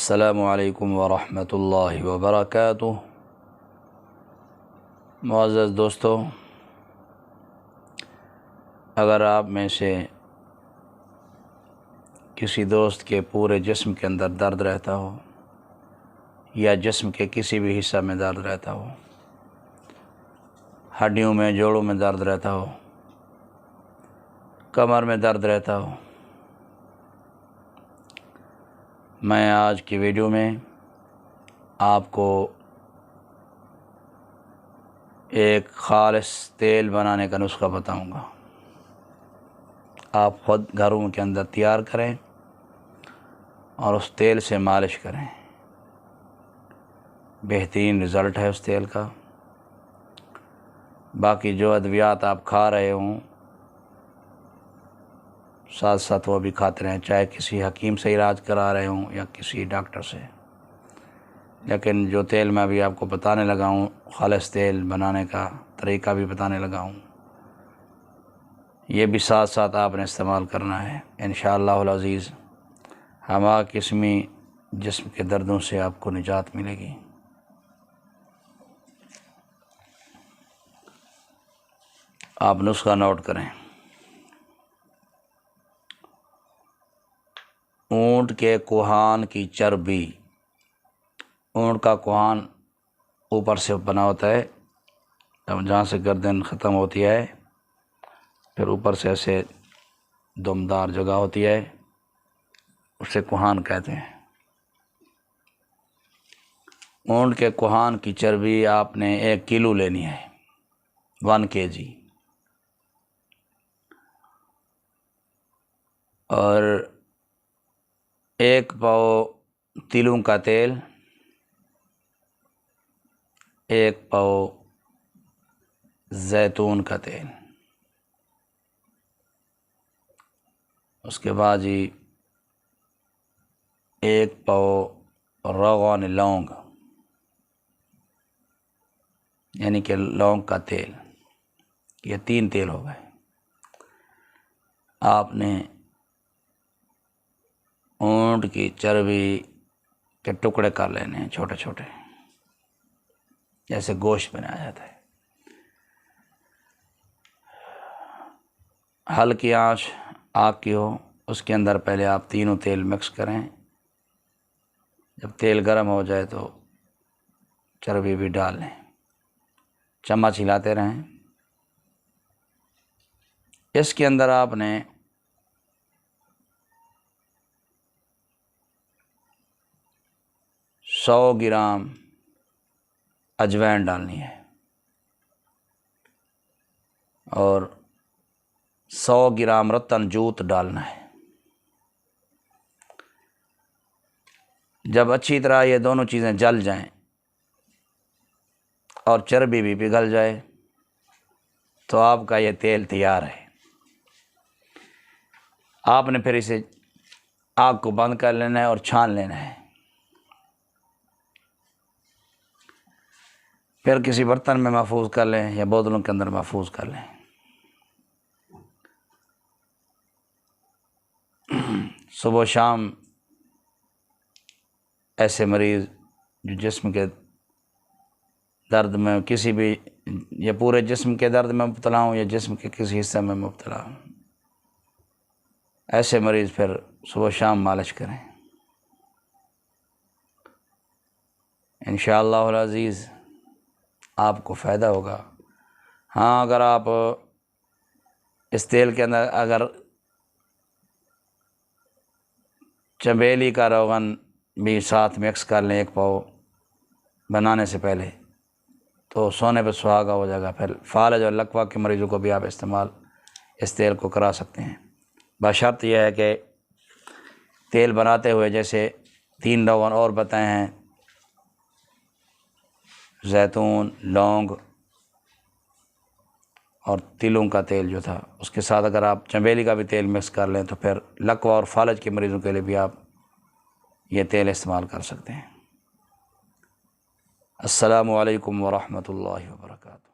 السلام علیکم ورحمۃ اللہ وبرکاتہ۔ معزز دوستو، اگر آپ میں سے کسی دوست کے پورے جسم کے اندر درد رہتا ہو یا جسم کے کسی بھی حصہ میں درد رہتا ہو، ہڈیوں میں، جوڑوں میں درد رہتا ہو، کمر میں درد رہتا ہو، میں آج کی ویڈیو میں آپ کو ایک خالص تیل بنانے کا نسخہ بتاؤں گا۔ آپ خود گھروں کے اندر تیار کریں اور اس تیل سے مالش کریں۔ بہترین رزلٹ ہے اس تیل کا۔ باقی جو ادویات آپ کھا رہے ہوں ساتھ ساتھ وہ بھی کھاتے رہیں، چاہے کسی حکیم سے علاج کرا رہے ہوں یا کسی ڈاکٹر سے، لیکن جو تیل میں ابھی آپ کو بتانے لگا ہوں، خالص تیل بنانے کا طریقہ بھی بتانے لگا ہوں، یہ بھی ساتھ ساتھ آپ نے استعمال کرنا ہے۔ انشاءاللہ العزیز ہمہ قسمی جسم کے دردوں سے آپ کو نجات ملے گی۔ آپ نسخہ نوٹ کریں۔ اونٹ کے کوہان کی چربی۔ اونٹ کا کوہان اوپر سے بنا ہوتا ہے، جہاں سے گردن ختم ہوتی ہے، پھر اوپر سے ایسے دمدار جگہ ہوتی ہے، اسے کوہان کہتے ہیں۔ اونٹ کے کوہان کی چربی آپ نے 1 کلو لینی ہے، 1 kg، اور 1 پاؤ تلوں کا تیل، 1 پاؤ زیتون کا تیل، اس کے بعد 1 پاؤ روغن لونگ، یعنی کہ لونگ کا تیل۔ یہ 3 تیل ہو گئے۔ آپ نے اونٹ کی چربی کے ٹکڑے کر لینے ہیں، چھوٹے چھوٹے، جیسے گوشت بنایا جاتا ہے۔ ہلکی آنچ آگ کی ہو، اس کے اندر پہلے آپ تینوں تیل مکس کریں۔ جب تیل گرم ہو جائے تو چربی بھی ڈال لیں، چمچ ہلاتے رہیں۔ اس کے اندر آپ نے 100 گرام اجوائن ڈالنی ہے اور 100 گرام رتن جوت ڈالنا ہے۔ جب اچھی طرح یہ دونوں چیزیں جل جائیں اور چربی بھی پگھل جائے تو آپ کا یہ تیل تیار ہے۔ آپ نے پھر اسے آگ کو بند کر لینا ہے اور چھان لینا ہے۔ پھر کسی برتن میں محفوظ کر لیں یا بوتلوں کے اندر محفوظ کر لیں۔ صبح و شام ایسے مریض جو جسم کے درد میں کسی بھی، یا پورے جسم کے درد میں مبتلا ہوں یا جسم کے کسی حصہ میں مبتلا ہوں، ایسے مریض پھر صبح و شام مالش کریں۔ انشاءاللہ العزیز آپ کو فائدہ ہوگا۔ ہاں، اگر آپ اس تیل کے اندر اگر چنبیلی کا روغن بھی ساتھ مکس کر لیں 1 پاؤ بنانے سے پہلے، تو سونے پہ سہاگا ہو جائے گا۔ پھر فالج اور لکوہ کے مریضوں کو بھی آپ استعمال اس تیل کو کرا سکتے ہیں، بشرط یہ ہے کہ تیل بناتے ہوئے جیسے 3 روغن اور بتائے ہیں، زیتون، لونگ اور تلوں کا تیل جو تھا، اس کے ساتھ اگر آپ چنبیلی کا بھی تیل مکس کر لیں تو پھر لکوہ اور فالج کے مریضوں کے لیے بھی آپ یہ تیل استعمال کر سکتے ہیں۔ السلام علیکم ورحمۃ اللہ وبرکاتہ۔